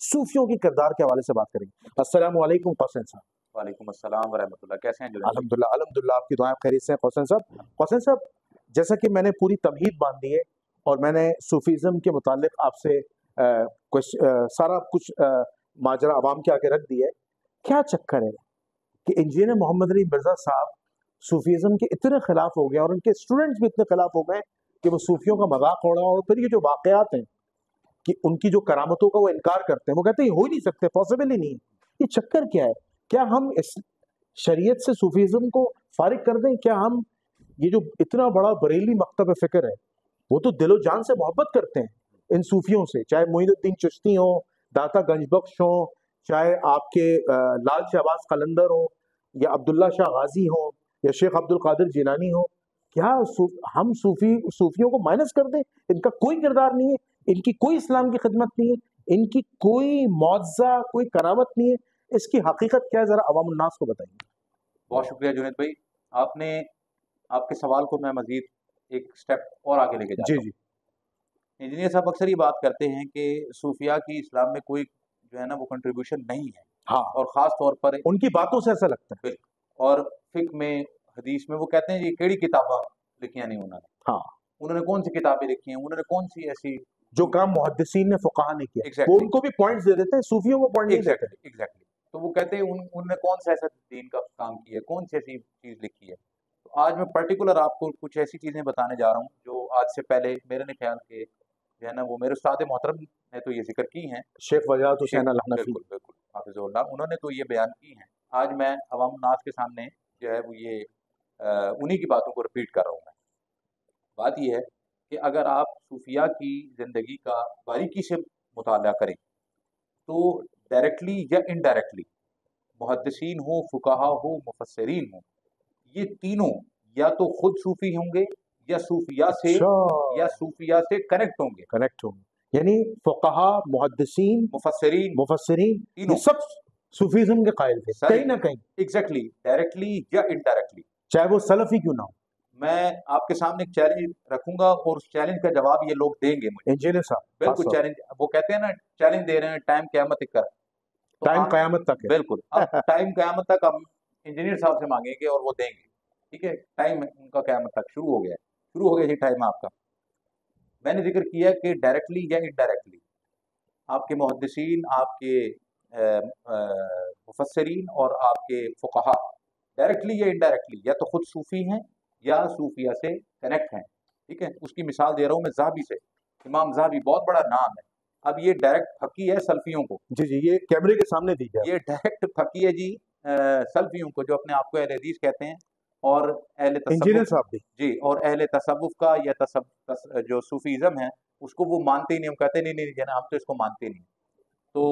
صوفیوں کی کردار کے حوالے سے بات کریں گے۔ السلام علیکم قاسم صاحب۔ وعلیکم السلام ورحمۃ اللہ، کیسے ہیں جنید؟ الحمدللہ آپ کی دعائیں خیریت سے ہیں قاسم صاحب۔ قاسم صاحب، جیسا کہ میں نے پوری تمہید باندھ دی ہے اور میں نے صوفیزم کے متعلق آپ سے سارا کچھ ماجرا عوام کے آگے رکھ دیا ہے، کیا چکر ہے کہ انجینئر محمد علی مرزا صاحب صوفیزم کے اتنے خلاف ہو گئے اور ان کے اسٹوڈنٹس بھی اتنے خلاف ہو گئے کہ وہ صوفیوں کا مذاق اڑا، اور پھر یہ جو واقعات ہیں کہ ان کی جو کرامتوں کا وہ انکار کرتے ہیں، وہ کہتے ہیں یہ ہو ہی نہیں سکتے، پاسبل ہی نہیں ہے۔ یہ چکر کیا ہے؟ کیا ہم اس شریعت سے صوفیزم کو فارغ کر دیں؟ کیا ہم یہ جو اتنا بڑا بریلی مکتب فکر ہے، وہ تو دل و جان سے محبت کرتے ہیں ان صوفیوں سے، چاہے معین الدین چشتی ہوں، داتا گنج بخش ہوں، چاہے آپ کے لال شہباز قلندر ہوں، یا عبداللہ شاہ غازی ہوں، یا شیخ عبد القادر جیلانی ہوں، کیا ہم صوفیوں کو مائنس کر دیں؟ ان کا کوئی کردار نہیں ہے، ان کی کوئی اسلام کی خدمت نہیں ہے، ان کی کوئی معجزہ، کوئی کرامت نہیں ہے، اس کی حقیقت کیا ہے؟ ذرا عوام الناس کو بتائیے۔ بہت شکریہ جنید بھائی، آپ کے سوال کو میں مزید ایک سٹیپ اور آگے لے کے جاتا ہوں۔ جی انجینئر صاحب اکثر یہ بات کرتے ہیں کہ صوفیہ کی اسلام میں کوئی جو ہے نا وہ کنٹریبیوشن نہیں ہے، ہاں، اور خاص طور پر ان کی باتوں سے ایسا لگتا ہے۔ اور فقہ میں، حدیث میں وہ کہتے ہیں یہ کیڑی کتاباں لکھیاں نہیں انہوں نے، ہاں، انہوں نے کون سی کتابیں لکھی ہیں، انہوں نے کون سی ایسی جو کام محدثین نے فقہا نے کیا، Exactly. وہ ان کو بھی پوائنٹس دے دیتے ہیں، صوفیوں کو پوائنٹ نہیں دیتے۔ ایگزیکٹلی، تو وہ کہتے ہیں انہوں نے کون سا ایسا دین کا کام کیا ہے، کون سی ایسی چیز لکھی ہے۔ تو آج میں پرٹیکولر آپ کو کچھ ایسی چیزیں بتانے جا رہا ہوں جو آج سے پہلے میرے نے خیال کے جو ہے نا وہ میرے استاد محترم نے تو یہ ذکر کی ہیں، شیخ وجاہت حسین الحنفی، بالکل حافظ اللہ، انہوں نے تو یہ بیان کی ہیں۔ آج میں عوام الناس کے سامنے جو ہے وہ یہ انہی کی باتوں کو ریپیٹ کر رہا ہوں۔ میں بات یہ ہے کہ اگر آپ صوفیہ کی زندگی کا باریکی سے مطالعہ کریں تو ڈائریکٹلی یا انڈائریکٹلی محدثین ہوں، فقہا ہوں، مفسرین ہوں، یہ تینوں یا تو خود صوفی ہوں گے یا صوفیہ سے کنیکٹ ہوں گے، یعنی فقہا، محدثین، مفسرین یہ سب صوفیزم کے قائل تھے کہیں نہ کہیں، ایگزیکٹلی، ڈائریکٹلی یا انڈائریکٹلی، چاہے وہ سلفی کیوں نہ ہو۔ میں آپ کے سامنے ایک چیلنج رکھوں گا اور اس چیلنج کا جواب یہ لوگ دیں گے مجھے۔ انجینئر صاحب بالکل چیلنج، وہ کہتے ہیں نا چیلنج دے رہے ہیں ٹائم قیامت تک کر، ٹائم قیامت تک ہے، بالکل اب ٹائم قیامت تک ہم انجینئر صاحب سے مانگیں گے اور وہ دیں گے، ٹھیک ہے؟ ٹائم ان کا قیامت تک شروع ہو گیا جی ٹائم آپ کا۔ میں نے ذکر کیا کہ ڈائریکٹلی یا انڈائریکٹلی آپ کے محدثین، آپ کے مفسرین اور آپ کے فقہا ڈائریکٹلی یا انڈائریکٹلی یا تو خود صوفی ہیں یا صوفیہ سے کنیکٹ ہیں، ٹھیک ہے؟ اس کی مثال دے رہا ہوں میں ذہبی سے، امام ذہبی بہت بڑا نام ہے، اب یہ ڈائریکٹ پھکی ہے سلفیوں کو، جی یہ کیمرے کے سامنے دی جائے، یہ ڈائریکٹ پھکی ہے جی سلفیوں کو جو اپنے آپ کو اہل حدیث کہتے ہیں، اور اہل انجینئر تصوف صاحب بھی جی، اور اہل تصوف کا یا جو صوفیزم ہے اس کو وہ مانتے ہی نہیں، ہم کہتے نہیں ہم تو اس کو مانتے نہیں۔ تو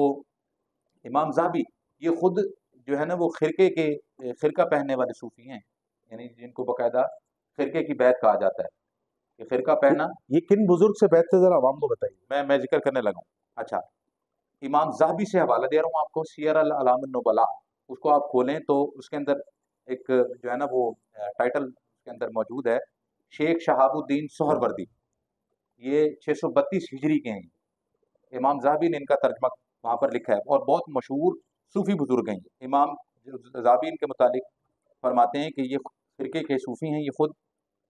امام ذہبی یہ خود جو ہے نا وہ خرقہ پہننے والے صوفی ہیں، یعنی جن کو باقاعدہ خرقے کی بیعت کہا جاتا ہے، کہ خرقہ پہنا۔ یہ کن بزرگ سے بیعت تھے ذرا عوام کو بتائیے۔ میں ذکر کرنے لگا ہوں۔ اچھا، امام ذہبی سے حوالہ دے رہا ہوں آپ کو، سیر الاعلام النبلاء، اس کو آپ کھولیں تو اس کے اندر ایک جو ہے نا وہ ٹائٹل اس کے اندر موجود ہے، شیخ شہاب الدین سہروردی، یہ 632 ہجری کے ہیں، امام ذہبی نے ان کا ترجمہ وہاں پر لکھا ہے، اور بہت مشہور صوفی بزرگ ہیں۔ امام ذہبی ان کے متعلق فرماتے ہیں کہ یہ فرقے کے صوفی ہیں، یہ خود،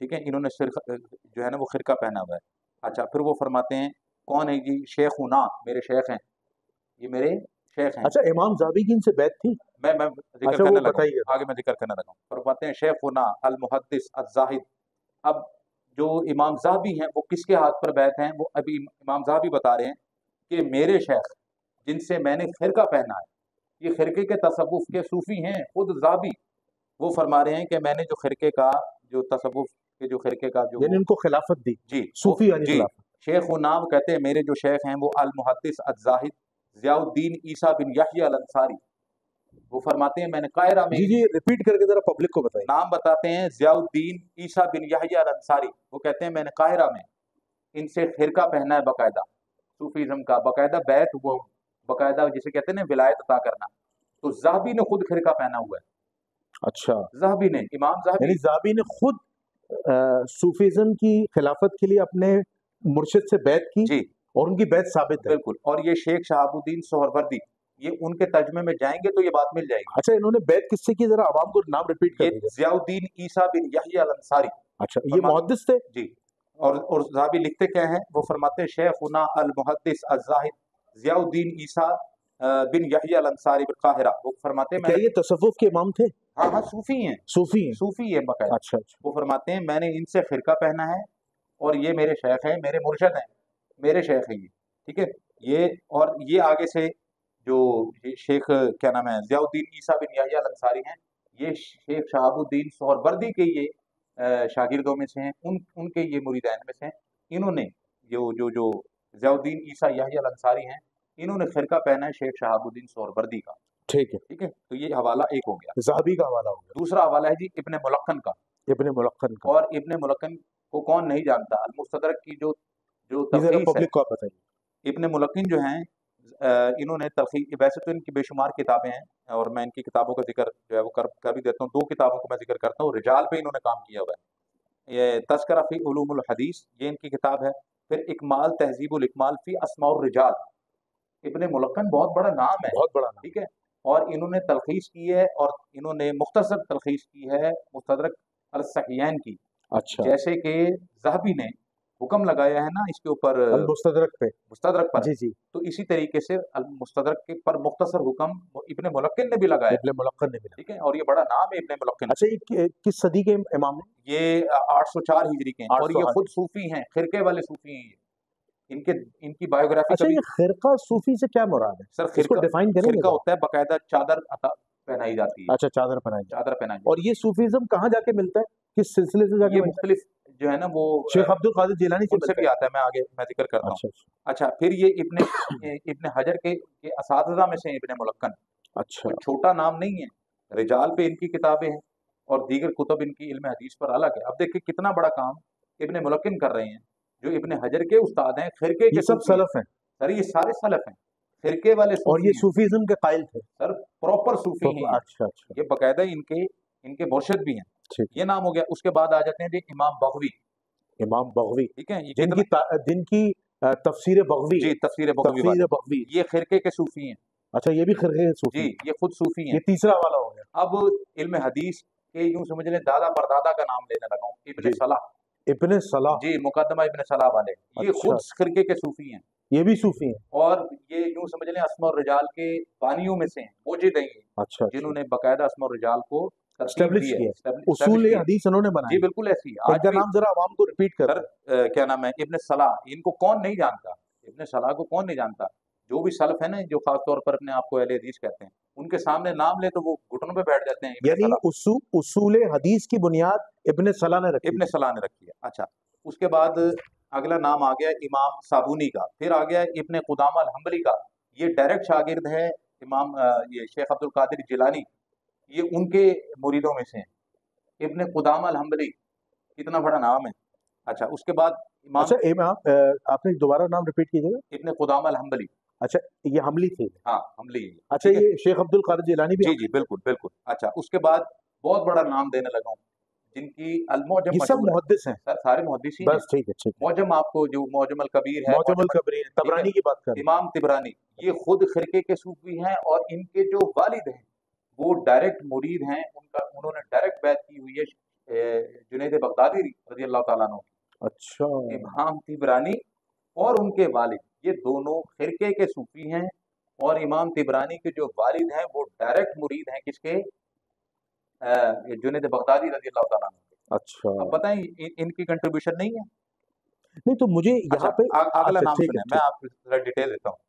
ٹھیک ہے، انہوں نے جو ہے نا وہ خرقہ پہنا ہوا ہے۔ اچھا، پھر وہ فرماتے ہیں کون ہے جی؟ شیخنا، میرے شیخ ہیں، یہ میرے شیخ ہیں۔ اچھا، امام ذہبی کی ان سے بیعت تھی؟ میں ذکر کرنے لگا ہوں، آگے میں ذکر کرنے لگا ہوں۔ فرماتے ہیں شیخنا المحدث الزاہد۔ اب جو امام ذہبی ہیں وہ کس کے ہاتھ پر بیعت ہیں؟ وہ ابھی امام ذہبی بتا رہے ہیں کہ میرے شیخ جن سے میں نے خرقہ پہنا ہے، یہ خرقے کے تصوف کے صوفی ہیں، خود ذہبی وہ فرما رہے ہیں کہ میں نے جو خرقے کا جو تصوف کے جو خرقے کا جو یعنی ان کو خلافت دی، جی صوفی یعنی جی، خلافت۔ شیخ نام کہتے ہیں میرے جو شیخ ہیں وہ المحدث الزاہد ضیاء الدین عیسیٰ بن یحییٰ الانصاری، وہ فرماتے ہیں میں نے قاہرہ میں، جی ریپیٹ کر کے ذرا پبلک کو بتائیے، نام بتاتے ہیں ضیاء الدین عیسیٰ بن یحییٰ الانصاری، وہ کہتے ہیں میں نے قاہرہ میں ان سے خرقہ پہنا ہے، باقاعدہ صوفیزم کا باقاعدہ بیعت، وہ باقاعدہ جسے کہتے ہیں نا ولایت عطا کرنا، تو ذہبی نے خود خرقہ پہنا ہوا ہے۔ اچھا، ذہبی نے، امام ذہبی، یعنی ذہبی نے خود صوفیزم کی خلافت کے لیے اپنے مرشد سے بیعت کی، جی، اور ان کی بیعت ثابت ہے. بالکل. اور یہ شیخ شہابالدین سہروردی یہ ان کے ترجمے میں جائیں گے تو یہ بات مل جائے گی. اچھا انہوں نے بیعت کس سے کی؟ ذرا عوام کو نام ریپیٹ کر یہ دیجیے. ضیاء الدین عیسیٰ بن یحییٰ الانصاری. اچھا یہ محدث تھے؟ جی. اور صحابی لکھتے کیا ہیں؟ وہ فرماتے ہیں شیخنا المحدث الزاہد ضیاء الدین عیسیٰ بن یحییٰ الانصاری بالقاہرہ. وہ فرماتے ہیں کیا یہ تصوف کے امام تھے؟ ہاں ہاں صوفی ہیں. صوفی ہیں. صوفی ہے باقاعدہ. اچھا اچھا. وہ فرماتے ہیں میں نے ان سے خرقہ پہنا ہے اور یہ میرے شیخ ہیں، میرے مرشد ہیں، میرے شیخ ہیں یہ. ٹھیک ہے. یہ اور یہ آگے سے جو شیخ کیا نام ہے ضیاء الدین عیسیٰ بن یحییٰ الانصاری ہیں، یہ شیخ شہاب الدین سہروردی کے یہ شاگردوں میں سے ہیں، ان کے یہ مریدین میں سے ہیں. انہوں نے جو ضیاء الدین عیسیٰ یحییٰ الانصاری ہیں، انہوں نے خرقہ پہنا ہے شیخ شہاب الدین سہروردی کا. ٹھیک ہے. ٹھیک ہے. تو یہ حوالہ ایک ہو گیا. ذہبی کا حوالہ ہو گیا. دوسرا حوالہ ہے جی ابن ملقن کا. ابن ملقن کا. اور ابن ملقن کو کون نہیں جانتا؟ المستدرک کی جو تلخیص ہے. پبلک کو آپ بتائیے. ابن ملقن جو ہیں انہوں نے تلخیص، ویسے تو ان کی بے شمار کتابیں ہیں اور میں ان کی کتابوں کا ذکر جو ہے وہ کر بھی دیتا ہوں. 2 کتابوں کو میں ذکر کرتا ہوں. رجال پہ انہوں نے کام کیا ہوا ہے. یہ تذکرہ فی علوم الحدیث یہ ان کی کتاب ہے. پھر اکمال تہذیب الاکمال فی اسماء الرجال. ابن ملقن بہت بڑا نام ہے، بہت بڑا نام. ٹھیک ہے. اور انہوں نے تلخیص کی ہے اور انہوں نے مختصر تلخیص کی ہے مستدرک الصحیحین کی. اچھا. جیسے کہ ذہبی نے حکم لگایا ہے نا اس کے اوپر المستدرک پہ، مستدرک پر. جی جی. تو اسی طریقے سے المستدرک کے پر مختصر حکم ابن ملقن نے بھی لگایا. ابن ملقن نے بھی. ٹھیک ہے. اور یہ بڑا نام ہے ابن ملقن. اچھا یہ کس صدی کے امام ہیں؟ یہ 804 ہجری کے ہیں اور یہ خود صوفی ہیں، خرقے والے صوفی ہیں. ان کی بایوگرافی. اچھا یہ خرقہ صوفی سے کیا مراد ہے؟ سر اس کو ڈیفائن کریں. خرقہ ہوتا ہے باقاعدہ چادر پہنائی جاتی ہے. اچھا چادر پہنائی. چادر پہنائی. اور یہ صوفیزم کہاں جا کے ملتا ہے؟ کس سلسلے سے جا کے؟ یہ مختلف جو ہے نا وہ شیخ عبد القادر جیلانی سے بھی آتا ہے. میں آگے میں ذکر کرتا ہوں. اچھا پھر یہ ابن حجر کے اساتذہ میں سے ہیں ابن ملقن. اچھا. چھوٹا نام نہیں ہے. رجال پہ ان کی کتابیں ہیں اور دیگر کتب ان کی علم حدیث پر الگ ہے. اب دیکھیں کتنا بڑا کام ابن ملقن کر رہے ہیں جو ابن حجر کے استاد ہیں. خرقے کے سب سلف ہیں سر، یہ سارے سلف ہیں، خرقے والے. اور یہ صوفیزم کے قائل تھے سر، پراپر صوفی ہیں. اچھا اچھا. یہ باقاعدہ ان کے مرشد بھی ہیں. یہ نام ہو گیا. اس کے بعد آ جاتے ہیں جی امام بغوی. امام بغوی. ٹھیک ہے. جن کی تفسیر بغوی. جی تفسیر بغوی. یہ خرقے کے صوفی ہیں. اچھا یہ بھی خرقے کے صوفی. جی یہ خود صوفی ہیں. یہ تیسرا والا ہو گیا. اب علم حدیث کے یوں سمجھ لیں دادا پردادا کا نام لینے لگا ہوں. ابن صلاح. ابن صلاح. جی مقدمہ ابن صلاح والے. یہ خود خرقے کے صوفی ہیں. یہ بھی صوفی ہیں. اور یہ یوں سمجھ لیں اسماء الرجال کے بانیوں میں سے ہیں، موجد ہیں. اچھا. جنہوں نے باقاعدہ اسماء الرجال کو اسٹیبلش کیا، اصول حدیث انہوں نے بنایا. جی بالکل ایسی. آج کا نام ذرا عوام کو ریپیٹ کر. کیا نام ہے؟ ابن صلاح. ان کو کون نہیں جانتا؟ ابن صلاح کو کون نہیں جانتا؟ جو بھی سلف ہے نا جو خاص طور پر اپنے آپ کو اہل حدیث کہتے ہیں، ان کے سامنے نام لے تو وہ گھٹنوں پہ بیٹھ جاتے ہیں. یعنی اصول حدیث کی بنیاد ابن صلاح نے رکھی. ابن صلاح نے رکھی ہے. اچھا اس کے بعد اگلا نام آ گیا امام صابونی کا. پھر آ گیا ابن قدامہ الحنبلی کا. یہ ڈائریکٹ شاگرد ہے امام یہ شیخ عبد القادر جیلانی. یہ ان کے مریدوں میں سے ہیں. ابن قدامہ الحنبلی کتنا بڑا نام ہے. اچھا اس کے بعد امام آپ نے دوبارہ نام ریپیٹ کیجیے گا. ابن قدامہ الحنبلی. اچھا یہ حنبلی تھے. ہاں حنبلی. اچھا یہ شیخ عبد القادر جیلانی بھی. جی جی بالکل بالکل. اچھا اس کے بعد بہت بڑا نام دینے لگا ہوں جن کی المعجم. یہ سب محدث ہیں سر، سارے محدث ہیں. بس ٹھیک ہے. معجم آپ کو جو معجم الکبیر ہے، معجم الکبیر طبرانی کی بات کر. امام طبرانی یہ خود خرقے کے صوفی ہیں اور ان کے جو والد ہیں وہ ڈائریکٹ مرید ہیں. انہوں نے ڈائریکٹ بیعت کی ہوئی ہے جنید بغدادی رضی اللہ تعالیٰ عنہ. اچھا. امام طبرانی اور ان کے والد یہ دونوں خرقے کے صوفی ہیں اور امام طبرانی کے جو والد ہیں وہ ڈائریکٹ مرید ہیں کس کے؟ جنید بغدادی رضی اللہ تعالیٰ عنہ. اچھا. اب بتائیں ان کی کنٹریبیوشن نہیں ہے؟ نہیں تو مجھے یہاں پہ اگلا نام سنیں، میں آپ کو ذرا ڈیٹیل دیتا ہوں.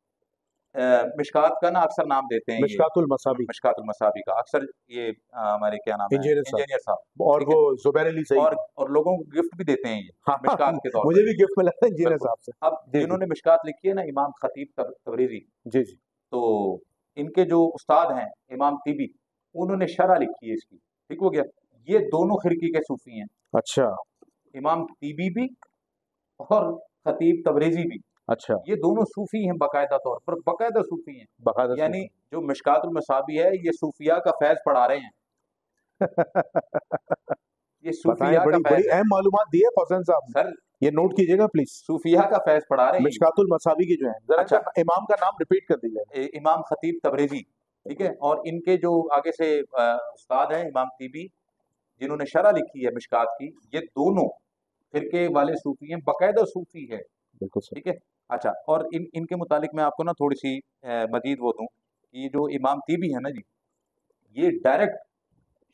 مشکات کا نا اکثر نام دیتے ہیں، مشکات المصابی. مشکات المصابی کا اکثر یہ ہمارے کیا نام ہے انجینئر صاحب اور وہ زبیر علی سعید اور لوگوں کو گفٹ بھی دیتے ہیں یہ مشکات کے طور پر. مجھے بھی گفٹ ملا ہے انجینئر صاحب سے. اب جنہوں نے مشکات لکھی ہے نا امام خطیب تبریزی. جی جی. تو ان کے جو استاد ہیں امام طیبی انہوں نے شرح لکھی ہے اس کی. ٹھیک ہو گیا. یہ دونوں خرقی کے صوفی ہیں. اچھا. امام طیبی بھی اور خطیب تبریزی بھی. اچھا. یہ دونوں صوفی ہیں باقاعدہ طور پر، باقاعدہ صوفی ہیں. یعنی جو مشکات المصابی ہے یہ صوفیاء کا فیض پڑھا رہے ہیں. یہ صوفیاء کا فیض. بڑی اہم معلومات دی ہے حسین صاحب. سر یہ نوٹ کیجیے گا پلیز، صوفیہ کا فیض پڑھا رہے ہیں مشکات المصابی کی جو ہے، ذرا اچھا امام کا نام ریپیٹ کر دیجیے. امام خطیب تبریزی، ٹھیک ہے، اور ان کے جو آگے سے استاد ہیں امام طیبی جنہوں نے شرح لکھی ہے مشکات کی، یہ دونوں فرقے والے صوفی ہیں، باقاعدہ صوفی ہے، بالکل صحیح. ٹھیک ہے. اچھا، اور ان کے متعلق میں آپ کو نا تھوڑی سی مزید وہ دوں کہ یہ جو امام طیبی ہے نا جی، یہ ڈائریکٹ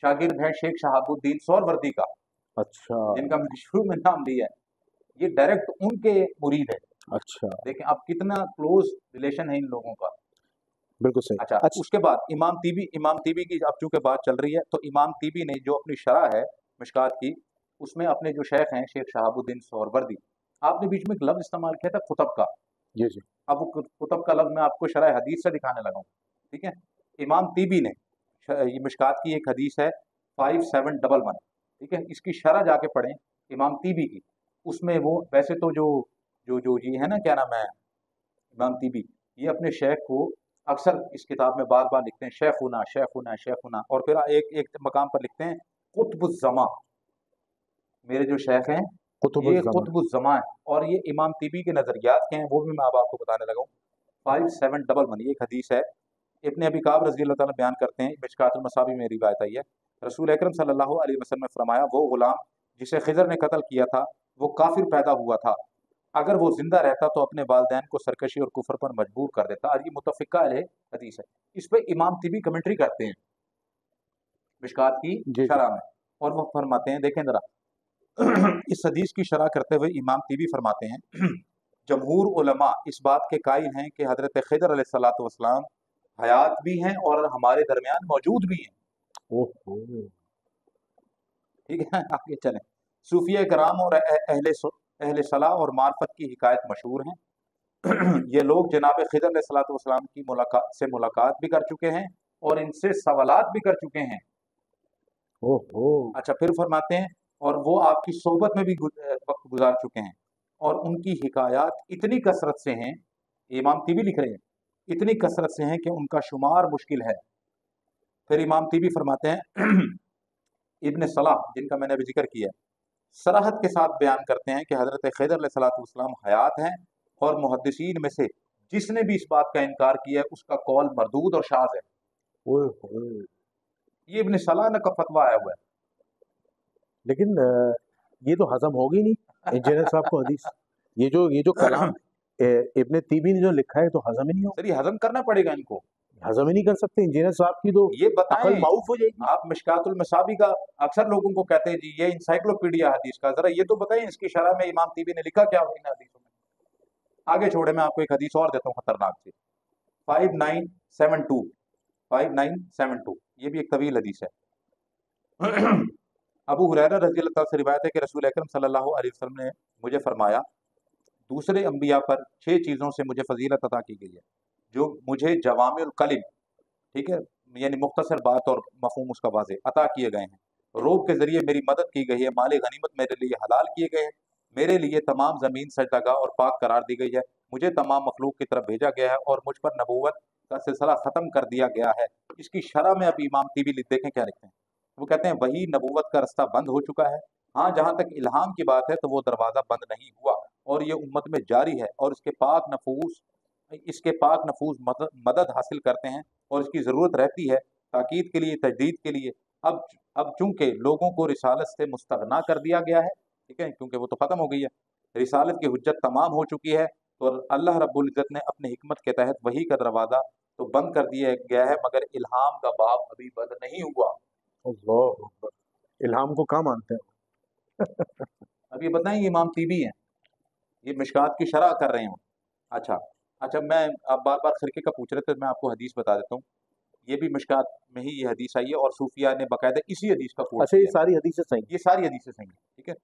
شاگرد ہیں شیخ شہاب الدین سہروردی کا، اچھا جن کا میں نے شروع میں نام لیا ہے. یہ ڈائریکٹ ان کے مرید ہے. اچھا دیکھیں اب کتنا کلوز ریلیشن ہے ان لوگوں کا. بالکل صحیح. اچھا، اس کے بعد امام طیبی کی اب چونکہ بات چل رہی ہے تو امام طیبی نے جو اپنی شرح ہے مشکات کی، اس میں اپنے جو شیخ ہیں شیخ شہاب الدین سہروردی، آپ نے بیچ میں ایک لفظ استعمال کیا تھا کتب کا. جی جی اب وہ کتب کا لفظ میں آپ کو شرح حدیث سے دکھانے لگا ہوں، ٹھیک ہے. امام طیبی نے یہ مشکات کی ایک حدیث ہے 5711، ٹھیک ہے، اس کی شرح جا کے پڑھیں امام طیبی کی. اس میں وہ ویسے تو جو یہ ہے نا کیا نام ہے امام طیبی، یہ اپنے شیخ کو اکثر اس کتاب میں بار بار لکھتے ہیں شیخنا شیخنا شیخنا، اور پھر ایک مقام پر لکھتے ہیں قطب الزماں، میرے جو شیخ ہیں قطب یہ الزمان. قطب الزماں ہیں. اور یہ امام طیبی کے نظریات کے ہیں، وہ بھی میں اب آپ کو بتانے لگا ہوں. 5711 یہ ایک حدیث ہے. ابن ابی کعب رضی اللہ تعالیٰ بیان کرتے ہیں، مشکات المصابی میں روایت آئی ہے، رسول اکرم صلی اللہ علیہ وسلم نے فرمایا وہ غلام جسے خضر نے قتل کیا تھا وہ کافر پیدا ہوا تھا، اگر وہ زندہ رہتا تو اپنے والدین کو سرکشی اور کفر پر مجبور کر دیتا. آج یہ متفقہ علیہ حدیث ہے. اس پہ امام طیبی کمنٹری کرتے ہیں مشکات کی جی شرح میں، اور وہ فرماتے ہیں، دیکھیں ذرا اس حدیث کی شرح کرتے ہوئے امام طیبی فرماتے ہیں جمہور علماء اس بات کے قائل ہیں کہ حضرت خضر علیہ الصلوۃ والسلام حیات بھی ہیں اور ہمارے درمیان موجود بھی ہیں. ٹھیک ہے، آگے چلیں. صوفیہ کرام اور اہل صلاح اور معرفت کی حکایت مشہور ہیں. یہ لوگ جناب خضر علیہ الصلوۃ والسلام کی ملاقات بھی کر چکے ہیں اور ان سے سوالات بھی کر چکے ہیں. اچھا، پھر فرماتے ہیں اور وہ آپ کی صحبت میں بھی وقت گزار چکے ہیں، اور ان کی حکایات اتنی کثرت سے ہیں، امام طیبی لکھ رہے ہیں، اتنی کثرت سے ہیں کہ ان کا شمار مشکل ہے. پھر امام طیبی فرماتے ہیں ابن صلاح جن کا میں نے ابھی ذکر کیا صراحت کے ساتھ بیان کرتے ہیں کہ حضرت خضر علیہ الصلوۃ والسلام حیات ہیں، اور محدثین میں سے جس نے بھی اس بات کا انکار کیا ہے اس کا قول مردود اور شاذ ہے. یہ ابن صلاح نے کا فتویٰ آیا ہوا ہے. لیکن یہ تو ہضم ہوگی نہیں انجینئر صاحب کو حدیث. یہ جو کلام ابن طیبی نے جو لکھا ہے تو ہضم ہی نہیں ہوگا. سر یہ ہضم کرنا پڑے گا ان کو، ہضم ہی نہیں کر سکتے انجینئر صاحب کی تو یہ بتائیں. عقل معاف ہو جائے گی. آپ مشکات المصابی کا اکثر لوگوں کو کہتے ہیں جی یہ انسائکلوپیڈیا حدیث کا، ذرا یہ تو بتائیں اس کی شرح میں امام طیبی نے لکھا کیا ہو ان حدیثوں میں. آگے چھوڑے، میں آپ کو ایک حدیث اور دیتا ہوں خطرناک سے. 5972 یہ بھی ایک طویل حدیث ہے. ابو ہریرہ رضی اللہ تعالیٰ سے روایت ہے کہ رسول اکرم صلی اللہ علیہ وسلم نے مجھے فرمایا دوسرے انبیاء پر 6 چیزوں سے مجھے فضیلت عطا کی گئی ہے جو مجھے جوامع الکلم، ٹھیک ہے، یعنی مختصر بات اور مفہوم اس کا واضح عطا کیے گئے ہیں. روب کے ذریعے میری مدد کی گئی ہے، مال غنیمت میرے لیے حلال کیے گئے ہیں، میرے لیے تمام زمین سجدہ اور پاک قرار دی گئی ہے، مجھے تمام مخلوق کی طرف بھیجا گیا ہے اور مجھ پر نبوت کا سلسلہ ختم کر دیا گیا ہے. اس کی شرح میں اب امام طیبی دیکھیں کیا لکھتے ہیں. وہ کہتے ہیں وہی نبوت کا رستہ بند ہو چکا ہے، ہاں جہاں تک الہام کی بات ہے تو وہ دروازہ بند نہیں ہوا اور یہ امت میں جاری ہے، اور اس کے پاک نفوذ مدد حاصل کرتے ہیں اور اس کی ضرورت رہتی ہے تاکید کے لیے، تجدید کے لیے. اب چونکہ لوگوں کو رسالت سے مستغنا کر دیا گیا ہے، ٹھیک ہے، کیونکہ وہ تو ختم ہو گئی ہے، رسالت کی حجت تمام ہو چکی ہے، تو اللہ رب العزت نے اپنے حکمت کے تحت وہی کا دروازہ تو بند کر دیا گیا ہے، مگر الہام کا باب ابھی بند نہیں ہوا. اللہ اکبر. الہام کو کہاں مانتے ہیں؟ اب یہ بتائیں یہ امام طیبی ہیں، یہ مشکات کی شرح کر رہے ہوں. اچھا میں آپ بار بار خرقے کا پوچھ رہے تھے، میں آپ کو حدیث بتا دیتا ہوں. یہ بھی مشکات میں ہی یہ حدیث آئی ہے اور صوفیہ نے باقاعدہ اسی حدیث کا کوٹ اچھا کیا یہ ساری حدیثیں صحیح ہیں. یہ ساری حدیثیں صحیح ہیں، ٹھیک ہے،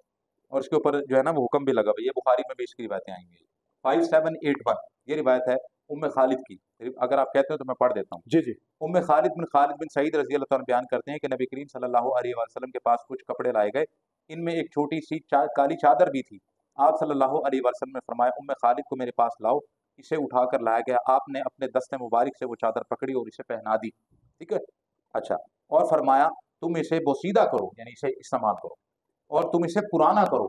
اور اس کے اوپر جو ہے نا وہ حکم بھی لگا ہوا ہے. یہ بخاری میں بھی اس کی روایتیں آئیں گی. 5781 یہ روایت ہے ام خالد کی، اگر آپ کہتے ہیں تو میں پڑھ دیتا ہوں. جی جی ام خالد بن سعید رضی اللہ تعالیٰ بیان کرتے ہیں کہ نبی کریم صلی اللہ علیہ وسلم کے پاس کچھ کپڑے لائے گئے، ان میں ایک چھوٹی سی کالی چادر بھی تھی. آپ صلی اللہ علیہ وسلم نے فرمایا ام خالد کو میرے پاس لاؤ. اسے اٹھا کر لایا گیا، آپ نے اپنے دست مبارک سے وہ چادر پکڑی اور اسے پہنا دی، ٹھیک ہے. اچھا، اور فرمایا تم اسے بوسیدہ کرو، یعنی اسے استعمال کرو، اور تم اسے پرانا کرو،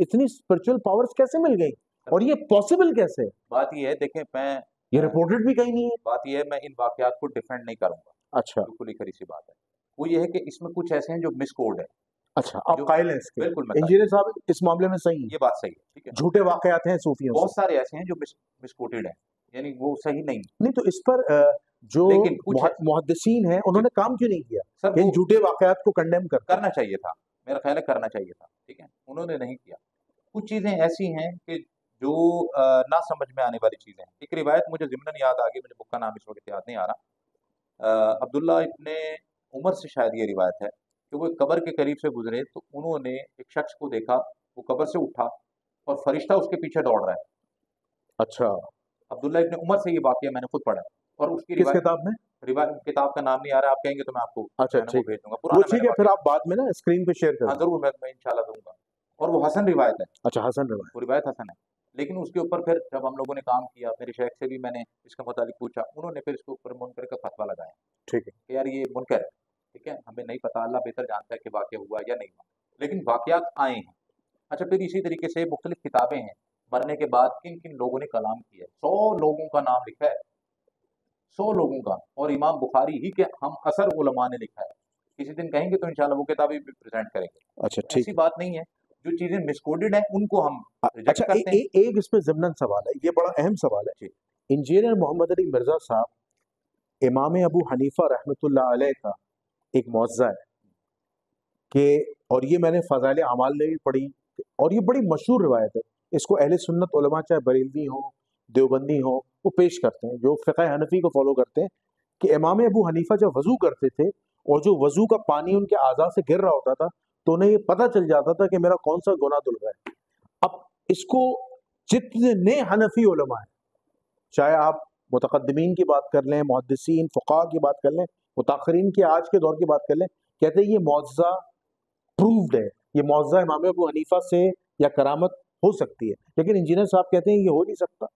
اتنی اسپرچل پاورز کیسے مل گئی اور یہ پاسبل کیسے؟ بات یہ ہے، دیکھیں میں یہ رپورٹڈ بھی کہیں نہیں ہے. بات یہ ہے میں ان واقعات کو ڈیفینڈ نہیں کروں گا. اچھا بالکل ہی کھری سی بات ہے. وہ یہ ہے کہ اس میں کچھ ایسے ہیں جو مس کوڈ ہے. اچھا آپ قائل ہیں اس کے؟ بالکل انجینئر صاحب اس معاملے میں صحیح ہے، یہ بات صحیح ہے. ٹھیک ہے، جھوٹے واقعات ہیں صوفیوں بہت سے. سارے ایسے ہیں جو مس کوڈڈ ہیں، یعنی وہ صحیح نہیں. نہیں تو اس پر جو لیکن کچھ محدثین ہیں انہوں نے کام کیوں نہیں کیا سر کہ ان جھوٹے واقعات کو کنڈیم کرنا چاہیے تھا، میرا خیال ہے کرنا چاہیے تھا. ٹھیک ہے، انہوں نے نہیں کیا. کچھ چیزیں ایسی ہیں کہ جو نہ سمجھ میں آنے والی چیزیں ہیں. ایک روایت مجھے ضمن یاد آ گئی، مجھے بک کا نام اس وقت یاد نہیں آ رہا. عبداللہ ابن عمر سے شاید یہ روایت ہے کہ وہ ایک قبر کے قریب سے گزرے تو انہوں نے ایک شخص کو دیکھا، وہ قبر سے اٹھا اور فرشتہ اس کے پیچھے دوڑ رہا ہے. اچھا عبداللہ ابن عمر سے یہ واقعہ میں نے خود پڑھا ہے. اور اس کی کس کتاب میں؟ کتاب کا نام نہیں آ رہا، آپ کہیں گے تو میں آپ کو اچھا ٹھیک بھیج دوں گا. وہ ٹھیک ہے، پھر آپ بعد میں نا اسکرین پہ شیئر ہاں کریں. ضرور، میں انشاءاللہ دوں گا. اور وہ حسن روایت ہے. اچھا حسن روایت. وہ روایت حسن ہے. لیکن اس کے اوپر پھر جب ہم لوگوں نے کام کیا، میرے شیخ سے بھی میں نے اس کے متعلق پوچھا، انہوں نے پھر اس کے اوپر منکر کا فتویٰ لگایا. ٹھیک ہے کہ یار یہ منکر ہے. ٹھیک ہے، ہمیں نہیں پتا، اللہ بہتر جانتا ہے کہ واقعہ ہوا یا نہیں ہوا، لیکن واقعات آئے ہیں. اچھا پھر اسی طریقے سے مختلف کتابیں ہیں، مرنے کے بعد کن کن لوگوں نے کلام کیا ہے. 100 لوگوں کا نام لکھا ہے، 100 لوگوں کا. اور امام بخاری ہی کے ہم اثر علماء نے لکھا ہے. کسی دن کہیں گے تو انشاءاللہ وہ کتابیں بھی پریزنٹ کریں گے. اچھا ٹھیک. ایسی بات نہیں ہے، جو چیزیں مسکوڈڈ ہیں ان کو ہم ریجیکٹ اچھا کرتے ہیں. ایک اس پہ ضمن سوال ہے، یہ بڑا اہم سوال ہے. جی. انجینئر محمد علی مرزا صاحب امام ابو حنیفہ رحمۃ اللہ علیہ کا ایک موضع ہے کہ، اور یہ میں نے فضائل اعمال میں بھی پڑھی اور یہ بڑی مشہور روایت ہے. اس کو اہل سنت علماء چاہے بریلوی ہوں دیوبندی ہوں وہ پیش کرتے ہیں، جو فقہ حنفی کو فالو کرتے ہیں، کہ امام ابو حنیفہ جب وضو کرتے تھے اور جو وضو کا پانی ان کے اعضاء سے گر رہا ہوتا تھا تو انہیں یہ پتہ چل جاتا تھا کہ میرا کون سا گناہ دھل رہا ہے. اب اس کو جتنے حنفی علماء ہیں، چاہے آپ متقدمین کی بات کر لیں، محدثین فقہاء کی بات کر لیں، متاخرین کی آج کے دور کی بات کر لیں، کہتے ہیں یہ معجزہ پروفڈ ہے، یہ معجزہ امام ابو حنیفہ سے یا کرامت ہو سکتی ہے. لیکن انجینئر صاحب کہتے ہیں یہ ہو نہیں سکتا.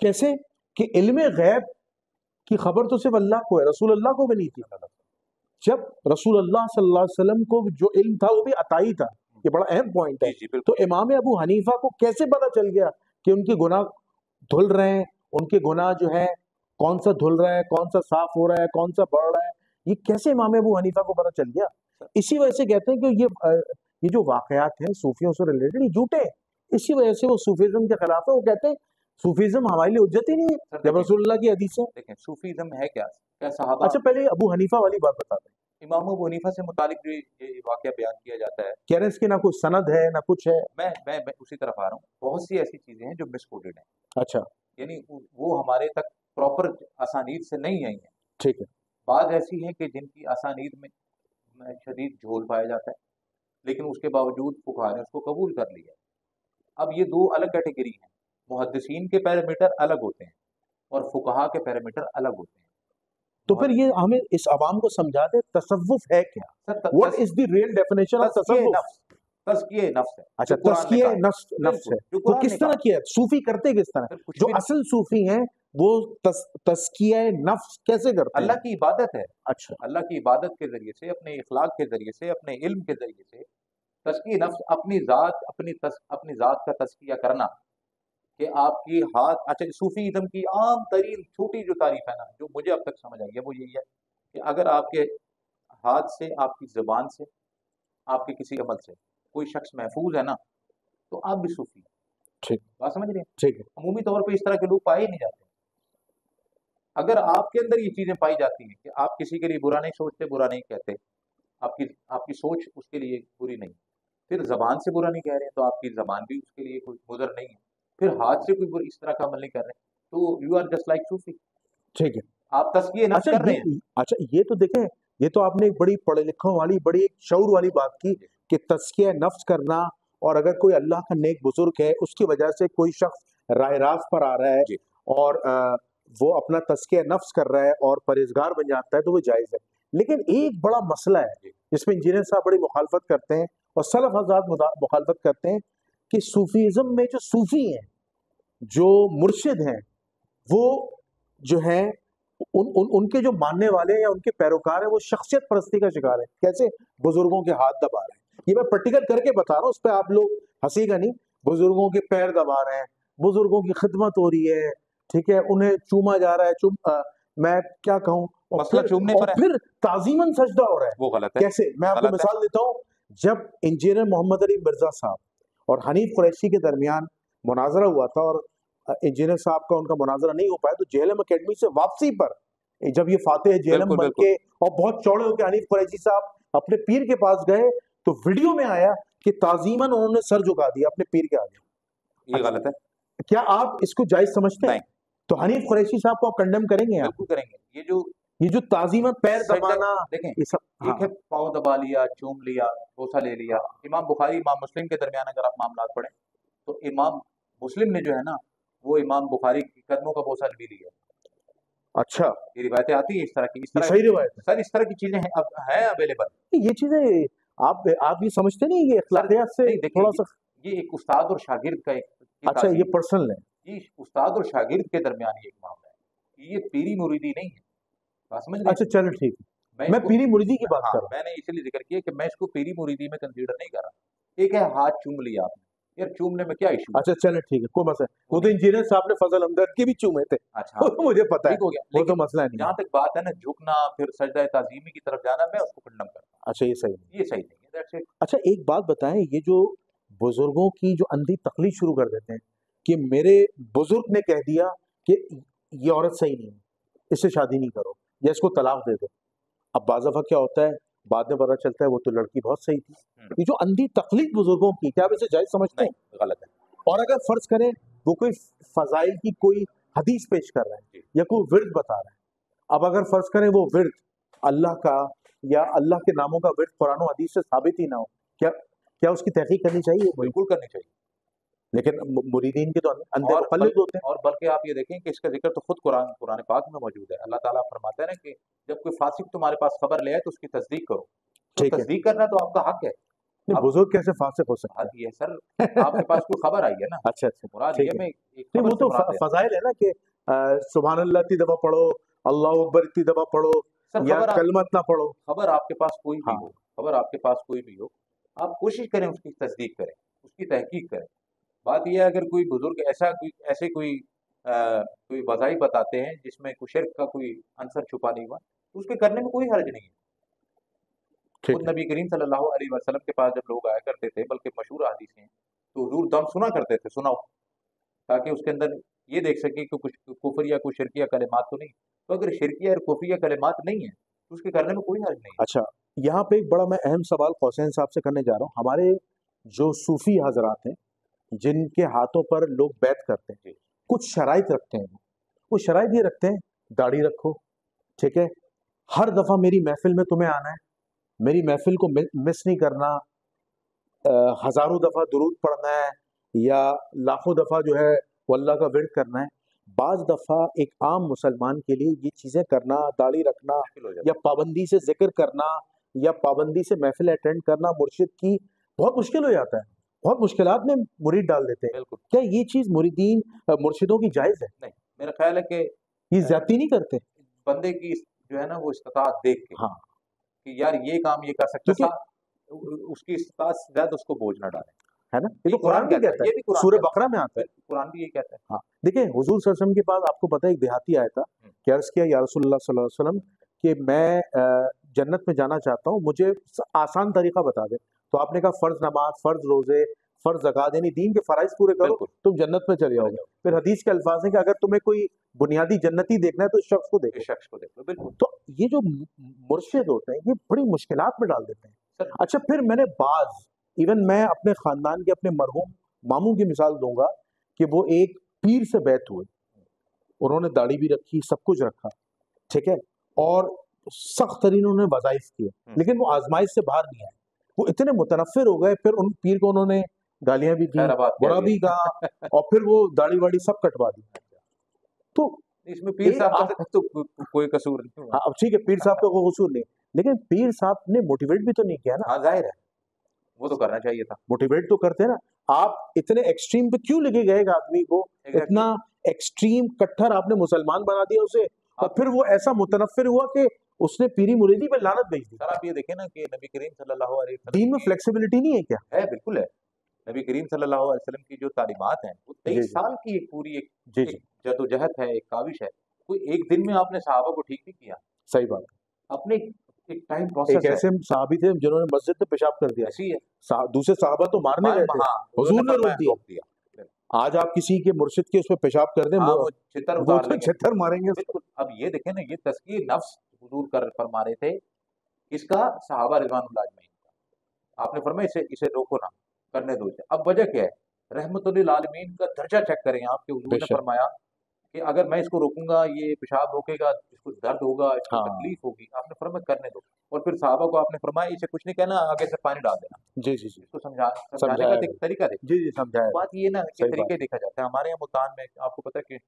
کیسے کہ علم غیب کی خبر تو صرف اللہ کو ہے، رسول اللہ کو بھی نہیں تھی. جب رسول اللہ صلی اللہ علیہ وسلم کو جو علم تھا وہ بھی عطائی تھا. یہ بڑا اہم پوائنٹ ہے. تو امام ابو حنیفہ کو کیسے پتہ چل گیا کہ ان کے گناہ دھل رہے ہیں، ان کے گناہ جو ہے کون سا دھل رہا ہے، کون سا صاف ہو رہا ہے، کون سا بڑھ رہا ہے؟ یہ کیسے امام ابو حنیفہ کو پتہ چل گیا؟ اسی وجہ سے کہتے ہیں کہ یہ جو واقعات ہیں صوفیوں سے ریلیٹڈ یہ جھوٹے ہیں. اسی وجہ سے وہ صوفیزم کے خلاف ہے. وہ کہتے ہیں صوفیزم ہمارے لیے حجت ہی نہیں ہے جب رسول اللہ کی حدیث ہے. دیکھیں صوفیزم ہے کیا صحابہ. اچھا پہلے ابو حنیفہ والی بات بتا دیں. امام ابو حنیفہ سے متعلق جو یہ واقعہ بیان کیا جاتا ہے، کہہ رہے ہیں اس کی نہ کوئی سند ہے نہ کچھ ہے. میں اسی طرف آ رہا ہوں. بہت سی ایسی چیزیں ہیں جو مسکوڈڈ ہیں. اچھا یعنی وہ ہمارے تک پراپر اسانید سے نہیں آئی ہیں. ٹھیک ہے. بعض ایسی ہیں کہ جن کی اسانید میں شدید جھول پایا جاتا ہے، لیکن اس کے باوجود فقہاء نے اس کو قبول کر لیا. اب یہ دو الگ کیٹیگری ہیں. محدثین کے پیرامیٹر الگ ہوتے ہیں اور فقہاء کے پیرامیٹر الگ ہوتے ہیں. تو پھر یہ ہمیں اس عوام کو سمجھا دے تصوف ہے کیا؟ What is the real definition of تصوف؟ تزکیہ نفس ہے. اچھا تزکیہ نفس ہے. تو کس طرح کیا ہے صوفی کرتے کس طرح؟ جو اصل صوفی ہیں وہ تزکیہ نفس کیسے کرتے ہیں؟ اللہ کی عبادت ہے. اچھا اللہ کی عبادت کے ذریعے سے، اپنے اخلاق کے ذریعے سے، اپنے علم کے ذریعے سے تزکیہ نفس، اپنی ذات کا تزکیہ کرنا کہ آپ کی ہاتھ. اچھا صوفی ازم کی عام ترین چھوٹی جو تعریف ہے نا، جو مجھے اب تک سمجھ آئی ہے، وہ یہی ہے کہ اگر آپ کے ہاتھ سے، آپ کی زبان سے، آپ کے کسی عمل سے کوئی شخص محفوظ ہے نا تو آپ بھی صوفی ہیں. ٹھیک بات سمجھ رہے ہیں؟ ٹھیک ہے. عمومی طور پہ اس طرح کے لوگ پائے نہیں جاتے. اگر آپ کے اندر یہ چیزیں پائی جاتی ہیں کہ آپ کسی کے لیے برا نہیں سوچتے، برا نہیں کہتے، آپ کی سوچ اس کے لیے بری نہیں، پھر زبان سے برا نہیں کہہ رہے تو آپ کی زبان بھی اس کے لیے کوئی مضر نہیں ہے، پھر ہاتھ سے کوئی اس طرح کا عمل نہیں کر رہے تو یو آر جسٹ لائک صوفی. ٹھیک ہے. آپ تزکیہ نفس کر رہے ہیں. اچھا یہ تو دیکھیں، یہ تو آپ نے ایک بڑی پڑھے لکھوں والی بڑی ایک شعور والی بات کی کہ تزکیہ نفس کرنا، اور اگر کوئی اللہ کا نیک بزرگ ہے اس کی وجہ سے کوئی شخص راہ راست پر آ رہا ہے اور وہ اپنا تزکیہ نفس کر رہا ہے اور پرہیزگار بن جاتا ہے تو وہ جائز ہے. لیکن ایک بڑا مسئلہ ہے جس میں انجینئر صاحب بڑی مخالفت کرتے ہیں اور سلف حضرات مخالفت کرتے ہیں کہ صوفیزم میں جو صوفی ہیں، جو مرشد ہیں، وہ جو ہیں ان کے جو ماننے والے ہیں یا ان کے پیروکار ہیں وہ شخصیت پرستی کا شکار ہیں. کیسے؟ بزرگوں کے ہاتھ دبا رہے ہیں. یہ میں پریکٹیکل کر کے بتا رہا ہوں، اس پہ آپ لوگ ہنسی کا نہیں، بزرگوں کے پیر دبا رہے ہیں، بزرگوں کی خدمت ہو رہی ہے، ٹھیک ہے، انہیں چوما جا رہا ہے، میں کیا کہوں، مسئلہ چومنے پر ہے، پھر تعظیماً سجدہ ہو رہا ہے. وہ غلط ہے. کیسے؟ میں آپ کو غلط ہے. مثال دیتا ہوں. جب انجینئر محمد علی مرزا صاحب اور حنیف قریشی کے درمیان مناظرہ ہوا تھا اور انجینئر صاحب کا ان کا مناظرہ نہیں ہو پایا، تو جہلم اکیڈمی سے واپسی پر جب یہ فاتح جہلم بن کے اور بہت چوڑے ہو کے حنیف قریشی صاحب اپنے پیر کے پاس گئے، تو ویڈیو میں آیا کہ تعظیماً انہوں نے سر جھکا دیا اپنے پیر کے آگے. یہ غلط ہے. کیا آپ اس کو جائز سمجھتے ہیں؟ تو حنیف قریشی صاحب کو آپ کنڈم کریں گے؟ بالکل کریں گے. یہ جو تعظیماً پیر دبانا، دیکھیں یہ سب ایک ہے پاؤں دبا لیا، چوم لیا، بوسہ لے لیا. امام بخاری امام مسلم کے درمیان اگر آپ معاملات پڑھیں تو امام مسلم نے جو ہے نا وہ امام بخاری کی قدموں کا بوسہ بھی لیا. اچھا، یہ روایتیں آتی ہیں اس طرح کی، صحیح روایت ہے سر. اس طرح کی چیزیں ہیں اویلیبل. یہ چیزیں آپ یہ سمجھتے نہیں یہ اخلاقیات سے تھوڑا سا؟ یہ ایک استاد اور شاگرد کا اچھا، یہ پرسنل ہے. یہ استاد اور شاگرد کے درمیان یہ ایک معاملہ ہے، یہ پیری مریدی نہیں ہے. اچھا چلو ٹھیک ہے، میں پیری مریدی کی بات کر رہا ہوں. میں نے اس لیے ذکر کیا کہ میں اس کو پیری مریدی میں کنسیڈر نہیں کر رہا. ایک ہے ہاتھ چوم لیا آپ نے، یار چومنے میں کیا ایشو؟ اچھا چلو ٹھیک ہے، کوئی مسئلہ. وہ تو انجینئر صاحب نے فضل ہمدرد کے بھی چومے تھے. اچھا مجھے پتا ہے، ہو گیا، وہ تو مسئلہ نہیں. جہاں تک بات ہے نا جھکنا پھر سجدہ تعظیمی کی طرف جانا، میں اس کو کنڈم کرتا ہوں. اچھا، یہ صحیح نہیں، یہ صحیح نہیں ہے. اچھا ایک بات بتائیں، یہ جو بزرگوں کی جو اندھی تقلید شروع کر دیتے ہیں کہ میرے بزرگ نے کہہ دیا کہ یہ عورت صحیح نہیں ہے، اس سے شادی نہیں کرو یا اس کو طلاق دے دو. اب بعض دفعہ کیا ہوتا ہے، بعد میں پتہ چلتا ہے وہ تو لڑکی بہت صحیح تھی. یہ جو اندھی تقلید بزرگوں کی، کیا آپ اسے جائز سمجھتے ہیں؟ غلط ہے. اور اگر فرض کریں وہ کوئی فضائل کی کوئی حدیث پیش کر رہا ہے یا کوئی ورد بتا رہا ہے، اب اگر فرض کریں وہ ورد اللہ کا یا اللہ کے ناموں کا ورد قرآن و حدیث سے ثابت ہی نہ ہو، کیا اس کی تحقیق کرنی چاہیے؟ بالکل کرنی چاہیے. لیکن مریدین کے تو اندھے مقلد ہوتے ہیں. اور بلکہ آپ یہ دیکھیں کہ اس کا ذکر تو خود قرآن پاک میں موجود ہے. اللہ تعالیٰ فرماتا ہے نا کہ جب کوئی فاسق تمہارے پاس خبر لے آئے تو اس کی تصدیق کرو. تصدیق کرنا تو آپ کا حق ہے. بزرگ کیسے فاسق ہو سکتا ہے؟ سر آپ کے پاس کوئی خبر آئی ہے نا. اچھا مراد یہ میں وہ تو فضائل ہے نا کہ سبحان اللہ اتنی دفعہ پڑھو، اللہ اکبر اتنی دفعہ پڑھو، یا کلمت نہ پڑھو. خبر آپ کے پاس کوئی بھی ہو، خبر آپ کے پاس کوئی بھی ہو، آپ کوشش کریں اس کی تصدیق کریں، اس کی تحقیق کریں. بات یہ ہے اگر کوئی بزرگ ایسے کوئی وظائف بتاتے ہیں جس میں کوئی شرک کا کوئی عنصر چھپا نہیں ہوا، تو اس کے کرنے میں کوئی حرج نہیں ہے. خود نبی کریم صلی اللہ علیہ وسلم کے پاس جب لوگ آیا کرتے تھے، بلکہ مشہور حدیث ہیں، تو حضور دم سنا کرتے تھے، سناؤ، تاکہ اس کے اندر یہ دیکھ سکیں کہ کچھ کفر یا کوئی شرکیہ کلمات تو نہیں. تو اگر شرکیہ اور کفریہ کلمات نہیں ہیں تو اس کے کرنے میں کوئی حرج نہیں. اچھا، یہاں پہ ایک بڑا میں اہم سوال حسین صاحب سے کرنے جا رہا ہوں. ہمارے جو صوفی حضرات ہیں جن کے ہاتھوں پر لوگ بیعت کرتے ہیں، کچھ شرائط رکھتے ہیں. وہ شرائط یہ رکھتے ہیں، داڑھی رکھو، ٹھیک ہے، ہر دفعہ میری محفل میں تمہیں آنا ہے، میری محفل کو مس نہیں کرنا، ہزاروں دفعہ درود پڑھنا ہے یا لاکھوں دفعہ جو ہے وہ اللہ کا ورد کرنا ہے. بعض دفعہ ایک عام مسلمان کے لیے یہ چیزیں کرنا، داڑھی رکھنا یا پابندی سے ذکر کرنا یا پابندی سے محفل اٹینڈ کرنا مرشد کی بہت مشکل ہو جاتا ہے. بہت مشکلات میں مرید ڈال دیتے ہیں. کیا یہ چیز مریدین مرشدوں کی جائز ہے؟ نہیں، میرا خیال ہے کہ یہ زیادتی نہیں کرتے بندے کی جو ہے نا وہ استطاعت دیکھ کے، ہاں کہ یار یہ کام یہ کر سکتا تھا، اس کی استطاعت سے زیادہ اس کو بوجھ نہ ڈالیں، ہے نا. یہ تو قرآن بھی کہتا ہے، سورہ بقرہ میں آتا ہے، قرآن بھی یہ کہتا ہے. ہاں دیکھیں، حضور صلی اللہ علیہ وسلم کے پاس آپ کو پتہ ہے ایک دیہاتی آیا تھا کہ عرض کیا یا رسول اللہ صلی اللہ علیہ وسلم کہ میں جنت میں جانا چاہتا ہوں، مجھے آسان طریقہ بتا دیں. تو آپ نے کہا فرض نماز، فرض روزے، فرض زکات، یعنی دین کے فرائض پورے کرو، تم جنت میں چلے جاؤ گے. پھر حدیث کے الفاظ ہیں کہ اگر تمہیں کوئی بنیادی جنتی دیکھنا ہے تو اس شخص کو دیکھو. بالکل. تو یہ جو مرشد ہوتے ہیں یہ بڑی مشکلات میں ڈال دیتے ہیں. اچھا، پھر میں نے ایون میں اپنے خاندان کے اپنے مرحوم ماموں کی مثال دوں گا کہ وہ ایک پیر سے بیعت ہوئے، انہوں نے داڑھی بھی رکھی، سب کچھ رکھا، ٹھیک ہے، اور سخت ترین انہوں نے وظائف کیے، لیکن وہ آزمائش سے باہر نہیں آئے. وہ اتنے متنفر ہو گئے، پھر ان پیر کو انہوں نے گالیاں بھی دی، برا بھی کہا، اور پھر وہ داڑھی واڑی سب کٹوا دی. تو اس میں پیر صاحب کا تو کوئی قصور نہیں. اب ٹھیک ہے، پیر صاحب کا کوئی قصور نہیں، لیکن پیر صاحب نے موٹیویٹ بھی تو نہیں کیا نا. ہاں ظاہر ہے، وہ تو کرنا چاہیے تھا. موٹیویٹ تو کرتے نا. آپ اتنے ایکسٹریم پہ کیوں لے کے گئے ایک آدمی کو؟ اتنا ایکسٹریم کٹھر آپ نے مسلمان بنا دیا اسے، اور پھر وہ ایسا متنفر ہوا کہ اس نے پیری مریدی پہ لعنت بھیج دی. سر آپ یہ دیکھیں نا کہ نبی کریم صلی اللہ علیہ وسلم دین میں فلیکسیبلٹی نہیں ہے کیا؟ ہے، بالکل ہے. نبی کریم صلی اللہ علیہ وسلم کی جو تعلیمات ہیں وہ جی 23 جی سال کی ایک پوری جی ایک جی جدوجہد ہے، ایک کاوش ہے. کوئی ایک دن میں آپ نے صحابہ کو ٹھیک نہیں کیا. صحیح بات. اپنے ایک ٹائم ایک پروسیس ہے. ایسے صحابی تھے جنہوں نے مسجد میں پیشاب کر دیا، ایسی ہے دوسرے صحابہ تو مارنے گئے تھے، ہاں حضور نے روک دیا. روک دیا. آج آپ کسی کے مرشد کے اس پہ پیشاب کر دیں ہاں وہ چھتر وہ اتار تو لیں گے. چھتر ماریں گے. بالکل. اب یہ دیکھیں نا، یہ تزکیہ نفس حضور کر فرما رہے تھے اس کا، صحابہ رضوان اللہ اجمعین کا. آپ نے فرمایا اسے روکو نہ کرنے دو. اب وجہ کیا ہے؟ رحمت للعالمین کا درجہ چیک کریں آپ کے. حضور بے نے شک. فرمایا کہ اگر میں اس کو روکوں گا یہ پیشاب روکے گا، اس کو درد ہوگا، اس کو ہاں تکلیف ہوگی. آپ نے فرمایا کرنے دو. اور پھر صحابہ کو آپ نے فرمایا اسے کچھ نہیں کہنا، آگے سے پانی ڈال دینا. جی جی جی اس کو سمجھانے سمجھایا کا طریقہ دیکھ. جی جی سمجھایا. بات یہ نا کہ صحیح طریقے بات. دیکھا جاتا ہے. ہمارے یہاں ملتان میں آپ کو پتہ ہے کہ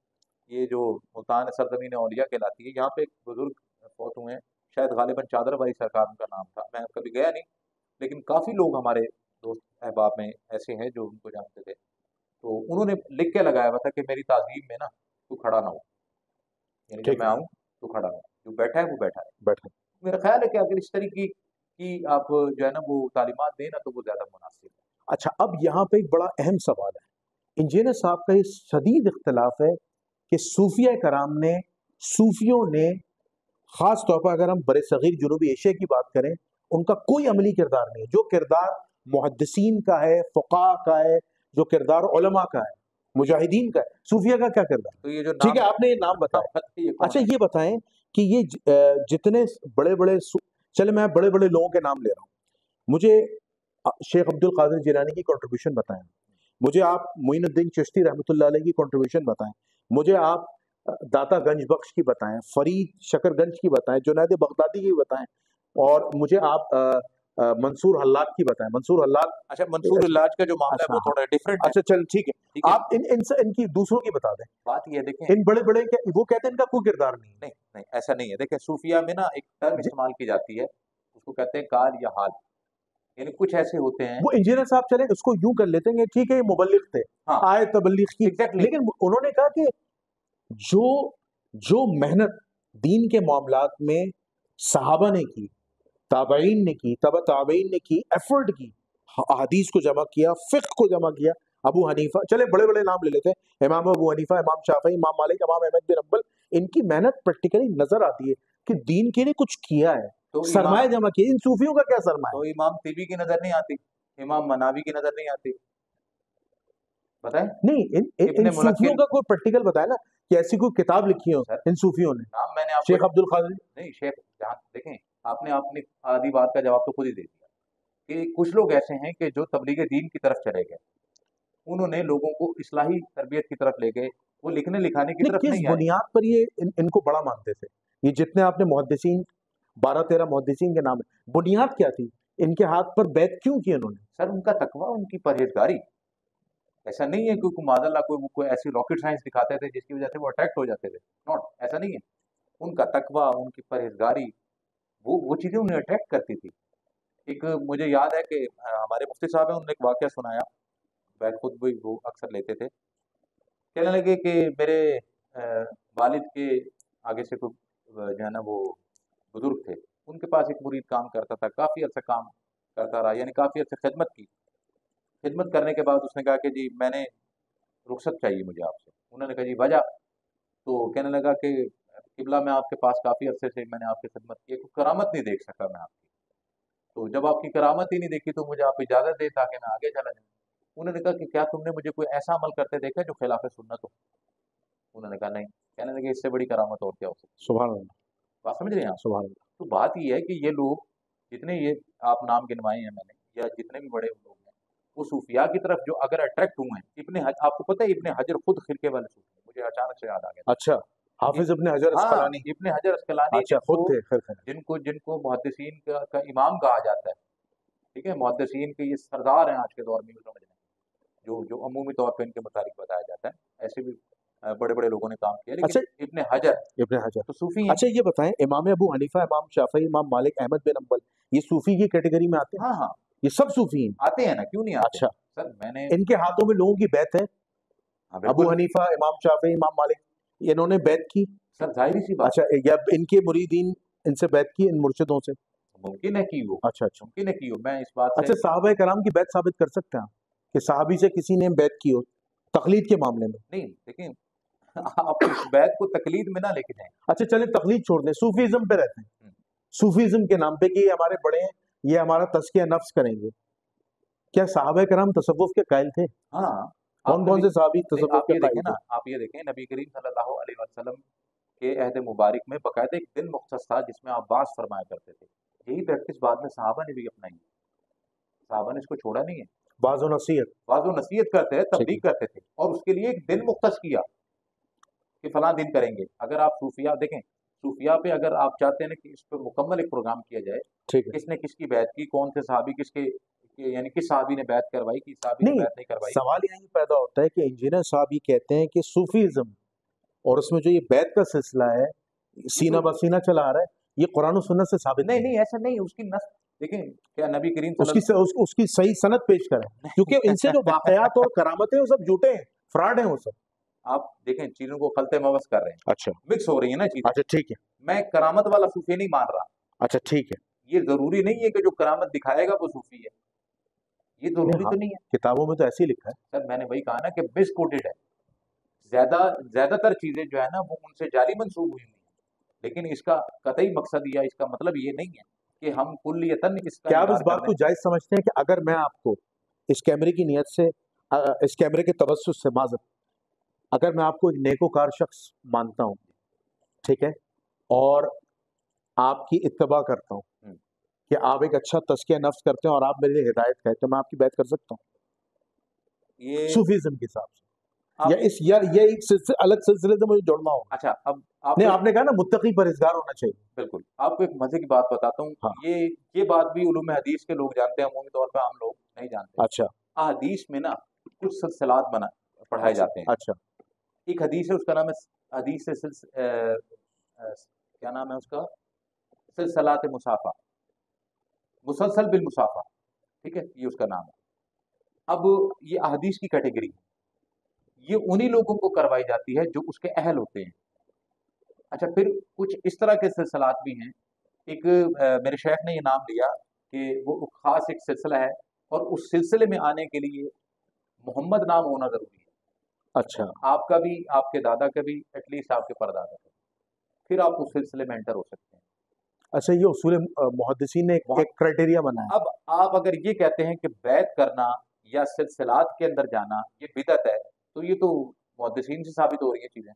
یہ جو ملتان سرزمین اولیاء کہلاتی ہے، یہاں پہ ایک بزرگ فوت ہوئے ہیں، شاید غالباً چادر بھائی سرکار ان کا نام تھا. میں کبھی گیا نہیں، لیکن کافی لوگ ہمارے دوست احباب میں ایسے ہیں جو ان کو جانتے تھے. تو انہوں نے لکھ کے لگایا ہوا تھا کہ میری تعظیم میں نا تو کھڑا نہ ہو، یعنی جب میں آؤں تو کھڑا نہ ہو، جو بیٹھا ہے وہ بیٹھا ہے. بیٹھا. میرا خیال ہے کہ اگر اس طریقے کی آپ جو ہے نا وہ تعلیمات دیں نا تو وہ زیادہ مناسب ہے. اچھا اب یہاں پہ ایک بڑا اہم سوال ہے. انجینئر صاحب کا یہ شدید اختلاف ہے کہ صوفیہ کرام نے، صوفیوں نے خاص طور پر اگر ہم برِ صغیر جنوبی ایشیا کی بات کریں، ان کا کوئی عملی کردار نہیں ہے. جو کردار محدثین کا ہے، فقہاء کا ہے، جو کردار علماء کا ہے، مجاہدین کا ہے، صوفیہ کا کیا کردار؟ تو یہ جو ٹھیک ہے آپ نے یہ نام بتایا. اچھا یہ بتائیں کہ یہ جتنے بڑے بڑے، چلے میں بڑے بڑے لوگوں کے نام لے رہا ہوں، مجھے شیخ عبد القادر جیلانی کی کنٹریبیوشن بتائیں، مجھے آپ معین الدین چشتی رحمۃ اللہ علیہ کی کنٹریبیوشن بتائیں، مجھے آپ داتا گنج بخش کی بتائیں، فرید شکر گنج کی بتائیں، جنید بغدادی کی بتائیں، اور مجھے آپ منصور حلاج کی بتائیں. منصور حلاج، اچھا منصور حلاج کا جو معاملہ ہے وہ تھوڑا ڈفرینٹ ہے. اچھا چل ٹھیک ہے، آپ ان کی دوسروں کی بتا دیں. بات یہ دیکھیں، ان بڑے بڑے وہ کہتے ہیں ان کا کوئی کردار نہیں. نہیں نہیں ایسا نہیں ہے. دیکھیں صوفیہ میں نا ایک ٹرم استعمال کی جاتی ہے، اس کو کہتے ہیں کال یا حال. یعنی کچھ ایسے ہوتے ہیں، وہ انجینئر صاحب چلے اس کو یوں کر لیتے ہیں کہ ٹھیک ہے یہ مبلغ تھے، آئے تبلیغ کی، لیکن انہوں نے کہا کہ جو محنت دین کے معاملات میں صحابہ نے کی، تابعین نے کی، تبع تابعین نے کی، ایفرٹ کی، حدیث کو جمع کیا، فقہ کو جمع کیا. ابو حنیفہ، چلے بڑے بڑے نام لے لیتے ہیں، امام ابو حنیفہ، امام شافعی، امام مالک، امام احمد بن حنبل، ان کی محنت پریکٹیکلی نظر آتی ہے کہ دین کے لیے کچھ کیا ہے، سرمایہ جمع کیا. ان صوفیوں کا کیا سرمایہ؟ تو امام طبی کی نظر نہیں آتی، امام مناوی کی نظر نہیں آتی. بتائیں نہیں ان صوفیوں کا کوئی پریکٹیکل بتایا نا کہ ایسی کوئی کتاب لکھی ہو ان صوفیوں نے. نام میں نے آپ شیخ عبد القادر نہیں، شیخ جہاں دیکھیں آپ نے اپنی آدھی بات کا جواب تو خود ہی دے دیا کہ کچھ لوگ ایسے ہیں کہ جو تبلیغ دین کی طرف چلے گئے، انہوں نے لوگوں کو اصلاحی تربیت کی طرف لے گئے، وہ لکھنے لکھانے کی طرف نہیں آئے. کس بنیاد پر یہ ان کو بڑا مانتے تھے؟ یہ جتنے آپ نے محدثین 12-13 محدثین کے نام ہے، بنیاد کیا تھی؟ ان کے ہاتھ پر بیعت کیوں کی انہوں نے؟ سر ان کا تقویٰ، ان کی پرہیزگاری. ایسا نہیں ہے کہ معاذ اللہ کوئی ایسی راکٹ سائنس دکھاتے تھے جس کی وجہ سے وہ اٹریکٹ ہو جاتے تھے. ناٹ، ایسا نہیں ہے. ان کا تقویٰ، ان کی پرہیزگاری، وہ چیزیں انہیں اٹریکٹ کرتی تھی. ایک مجھے یاد ہے کہ ہمارے مفتی صاحب ہیں، انہوں نے ایک واقعہ سنایا، بیت خود بھی وہ اکثر لیتے تھے. کہنے لگے کہ میرے والد کے آگے سے کوئی جو ہے نا وہ بزرگ تھے، ان کے پاس ایک مرید کام کرتا تھا، کافی عرصہ کام کرتا رہا، یعنی کافی عرصہ خدمت کی. خدمت کرنے کے بعد اس نے کہا کہ جی میں نے رخصت چاہیے مجھے آپ سے. انہوں نے کہا جی وجہ؟ تو کہنے لگا کہ قبلہ میں آپ کے پاس کافی عرصے سے میں نے آپ کی خدمت کی، کوئی کرامت نہیں دیکھ سکا میں آپ کی. تو جب آپ کی کرامت ہی نہیں دیکھی تو مجھے آپ اجازت دے تاکہ میں آگے چلا جاؤں. انہوں نے کہا کہ کیا تم نے مجھے کوئی ایسا عمل کرتے دیکھا جو خلاف سنت ہو؟ انہوں نے کہا نہیں. کہنے لگے اس سے بڑی کرامت اور کیا ہو سکتی؟ سبحان اللہ. بات سمجھ رہے ہیں آپ؟ سبحان اللہ. تو بات یہ ہے کہ یہ لوگ جتنے یہ آپ نام گنوائے ہیں میں نے، یا جتنے بھی بڑے لوگ ہیں، وہ صوفیاء کی طرف جو اگر اٹریکٹ ہوئے ہیں، آپ کو پتہ ہے ابن حجر خود خرقے والے صوفی ہیں، مجھے اچانک سے یاد آ گیا. اچھا حافظ ابن حجر اسقلانی. ابن حجر اسقلانی، اچھا خود تھے جن کو محدثین کا امام کہا جاتا ہے. ٹھیک ہے، محدثین کے یہ سردار ہیں آج کے دور میں، سمجھ لیں جو عمومی طور پہ ان کے متعلق بتایا جاتا ہے. ایسے بھی بڑے بڑے لوگوں نے کام کیا، لیکن ابن حجر تو صوفی ہیں. اچھا یہ بتائیں، امام ابو حنیفہ، امام شافعی، امام مالک، احمد بن حنبل، یہ صوفی کی کیٹیگری میں آتے ہیں؟ ہاں ہاں یہ سب صوفی ہیں. آتے ہیں نا، کیوں نہیں آتے؟ اچھا سر میں نے ان کے ہاتھوں میں لوگوں کی بیعت ہے؟ ابو حنیفہ، امام شافعی، امام مالک، انہوں نے بیعت کی؟ سر ظاہری سی بات. اچھا یا ان کے مریدین ان سے بیعت کی، ان مرشدوں سے؟ ممکن ہے کہ ہو. اچھا ممکن ہے کہ ہو. میں اس بات سے اچھا صحابہ کرام کی بیعت ثابت کر سکتے ہیں؟ کہ صحابی سے کسی نے بیعت کی ہو تقلید کے معاملے میں؟ نہیں دیکھیں آپ اس بیت کو تقلید میں نہ لے کے جائیں. اچھا چلیں تقلید چھوڑ دیں، صوفیزم پہ رہتے ہیں. صوفیزم کے نام پہ کہ یہ ہمارے بڑے ہیں، یہ ہمارا تزکیہ نفس کریں گے. کیا صحابہ کرام تصوف کے قائل تھے؟ ہاں کون کون سے صحابی تصوف آپ کے یہ قائل دیکھیں نا، تھے؟ آپ یہ دیکھیں نبی کریم صلی اللہ علیہ وسلم کے عہد مبارک میں باقاعدہ ایک دن مختص تھا جس میں آپ باز فرمایا کرتے تھے. یہی پریکٹس بعد میں صحابہ نے بھی اپنائی، صحابہ نے اس کو چھوڑا نہیں ہے. بعض و نصیحت، بعض و نصیحت کرتے ہیں، تبلیغ کرتے تھے، اور اس کے لیے ایک دن مختص کیا کہ فلاں دن کریں گے. اگر آپ صوفیہ دیکھیں، صوفیہ پہ اگر آپ چاہتے ہیں کہ اس پہ مکمل ایک پروگرام کیا جائے، ٹھیک ہے. کس نے کس کی بیعت کی، کون سے صحابی کس کے، یعنی کس صحابی نے بیعت کروائی، کس صحابی نے بیعت نہیں کروائی. سوال یہی پیدا ہوتا ہے کہ انجینئر صاحب یہ کہتے ہیں کہ صوفیزم اور اس میں جو یہ بیعت کا سلسلہ ہے سینہ بسینہ چلا آ رہا ہے، یہ قرآن و سنت سے ثابت نہیں ایسا نہیں. اس کی نص دیکھیں، کیا نبی کریم اس کی صحیح سند پیش کریں، کیونکہ ان سے جو واقعات اور کرامتیں وہ سب جھوٹے ہیں، فراڈ ہیں وہ سب. آپ دیکھیں چیزوں کو خلط موس کر رہے ہیں. اچھا مکس ہو رہی ہیں نا چیزیں. اچھا ٹھیک ہے. میں کرامت والا صوفی نہیں مان رہا. اچھا ٹھیک ہے. یہ ضروری نہیں ہے کہ جو کرامت دکھائے گا وہ صوفی ہے، یہ ضروری تو نہیں ہے. کتابوں میں تو ایسے ہی لکھا ہے. سر میں نے وہی کہا نا کہ مس کوٹڈ ہے. زیادہ تر چیزیں جو ہے نا وہ ان سے جعلی منسوب ہوئی ہیں، لیکن اس کا قطعی مقصد یا اس کا مطلب یہ نہیں ہے کہ ہم کلیتاً اس کا. کیا آپ اس بات کو جائز سمجھتے ہیں کہ اگر میں آپ کو اس کیمرے کی نیت سے، اس کیمرے کے توسط سے معذرت، اگر میں آپ کو ایک نیکوکار شخص مانتا ہوں، ٹھیک ہے، اور آپ کی اتباع کرتا ہوں کہ آپ ایک اچھا تزکیہ نفس کرتے ہیں اور آپ میرے لیے ہدایت ہے، تو میں آپ کی بیعت کر سکتا ہوں یہ صوفیزم کے حساب سے، یا یہ ایک الگ سلسلے سے مجھے جوڑنا ہوگا؟ اچھا اب آپ نے کہا نا متقی پرہیزگار ہونا چاہیے. بالکل. آپ کو ایک مزے کی بات بتاتا ہوں. یہ بات بھی علوم حدیث کے لوگ جانتے ہیں، عمومی طور پہ عام لوگ نہیں جانتے. اچھا. حدیث میں نا کچھ سلسلات پڑھائے جاتے ہیں. اچھا. ایک حدیث ہے، اس کا نام ہے حدیث کیا نام ہے اس کا؟ سلسلات مسافہ، مسلسل بالمسافہ، ٹھیک ہے، یہ اس کا نام ہے. اب یہ احادیث کی کیٹیگری ہے، یہ انہی لوگوں کو کروائی جاتی ہے جو اس کے اہل ہوتے ہیں. اچھا پھر کچھ اس طرح کے سلسلات بھی ہیں. ایک میرے شیخ نے یہ نام لیا کہ وہ خاص ایک سلسلہ ہے، اور اس سلسلے میں آنے کے لیے محمد نام ہونا ضروری ہے. اچھا. آپ کا بھی، آپ کے دادا کا بھی، ایٹ لیسٹ آپ کے پردادا کا، پھر آپ اس سلسلے میں انٹر ہو سکتے ہیں. اچھا یہ اصول محدثین نے ایک کرائٹیریا بنایا. اب آپ اگر یہ کہتے ہیں کہ بیعت کرنا یا سلسلات کے اندر جانا یہ بدعت ہے، تو یہ تو محدثین سے ثابت ہو رہی ہیں چیزیں،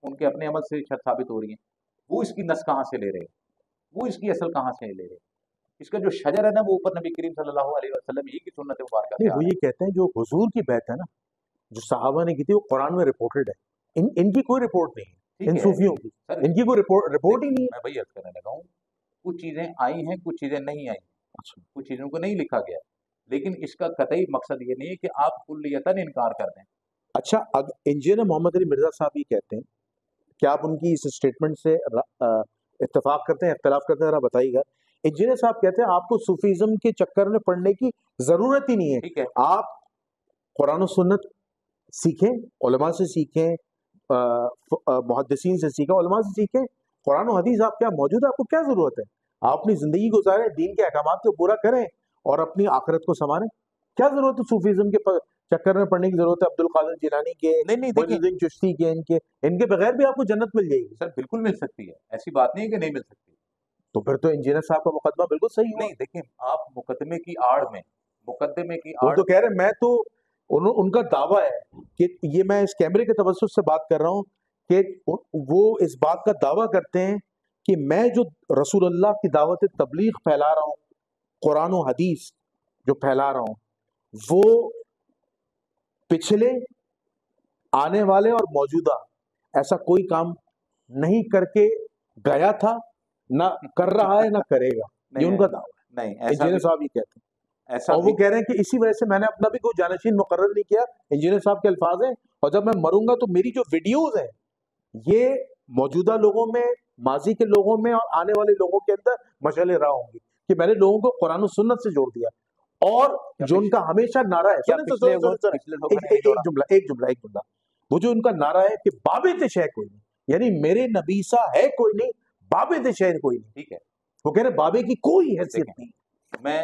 ان کے اپنے عمل سے ثابت ہو رہی ہیں. وہ اس کی نس کہاں سے لے رہے ہیں، وہ اس کی اصل کہاں سے لے رہے ہیں؟ اس کا جو شجر ہے نا وہ اوپر نبی کریم صلی اللہ علیہ وسلم ہی کی سنت مبارکہ سے. وہ یہ کہتے ہیں جو حضور کی بیعت ہے نا، جو صحابہ نے کی تھی، وہ قرآن میں رپورٹڈ ہے. ان کی کوئی رپورٹ نہیں ہے، ان صوفیوں کی ان کی کوئی رپورٹ ہی نہیں ہے. میں وہی عرض کرنے لگا ہوں، کچھ چیزیں آئی ہیں، کچھ چیزیں نہیں آئی. اچھا. کچھ چیزوں کو نہیں لکھا گیا، لیکن اس کا قطعی مقصد یہ نہیں ہے کہ آپ کلیتاً انکار کر دیں. اچھا انجینئر محمد علی مرزا صاحب یہ کہتے ہیں، کیا آپ ان کی اس اسٹیٹمنٹ سے اتفاق کرتے ہیں، اختلاف کرتے ہیں؟ ذرا بتائیے گا. انجینئر صاحب کہتے ہیں آپ کو صوفیزم کے چکر میں پڑنے کی ضرورت ہی نہیں ہے. ٹھیک ہے، آپ قرآن و سنت سیکھیں، علماء سے سیکھیں، محدثین سے سیکھیں، علماء سے سیکھیں. قرآن و حدیث آپ کیا موجود ہے، آپ کو کیا ضرورت ہے؟ آپ اپنی زندگی گزاریں، دین کے احکامات کو پورا کریں اور اپنی آخرت کو سنواریں. کیا ضرورت ہے صوفیزم کے چکر میں پڑنے کی؟ ضرورت ہے عبد القادر جیلانی کے، نہیں چشتی کے، ان کے بغیر بھی آپ کو جنت مل جائے گی. سر بالکل مل سکتی ہے، ایسی بات نہیں ہے کہ نہیں مل سکتی. تو پھر تو انجینئر صاحب کا مقدمہ بالکل صحیح ہے. نہیں دیکھیں، آپ مقدمے کی آڑ میں وہ تو کہہ رہے ہیں، میں تو ان کا دعویٰ ہے کہ یہ میں اس کیمرے کے توسط سے بات کر رہا ہوں کہ وہ اس بات کا دعویٰ کرتے ہیں کہ میں جو رسول اللہ کی دعوت تبلیغ پھیلا رہا ہوں، قرآن و حدیث جو پھیلا رہا ہوں، وہ پچھلے، آنے والے اور موجودہ ایسا کوئی کام نہیں کر کے گیا تھا، نہ کر رہا ہے، نہ کرے گا. یہ ان کا دعویٰ ہے. نہیں، انجینئر صاحب یہ کہتے ہیں، اور وہ کہہ رہے ہیں کہ اسی وجہ سے میں نے اپنا بھی کوئی جانشین مقرر نہیں کیا. انجینئر صاحب کے الفاظ ہیں، اور جب میں مروں گا تو میری جو ویڈیوز ہیں یہ موجودہ لوگوں میں، ماضی کے لوگوں میں اور آنے والے لوگوں کے اندر مشعل راہ ہوں گی کہ میں نے لوگوں کو قرآن و سنت سے جوڑ دیا. اور جو ان کا ہمیشہ نعرہ ہے، ایک جملہ، وہ جو ان کا نعرہ ہے کہ باب تشیع کوئی نہیں، یعنی میرے نبی سا ہے کوئی نہیں، باب تشیع کوئی نہیں. ٹھیک ہے، وہ کہہ رہے بابے کی کوئی حیثیت نہیں. میں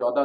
14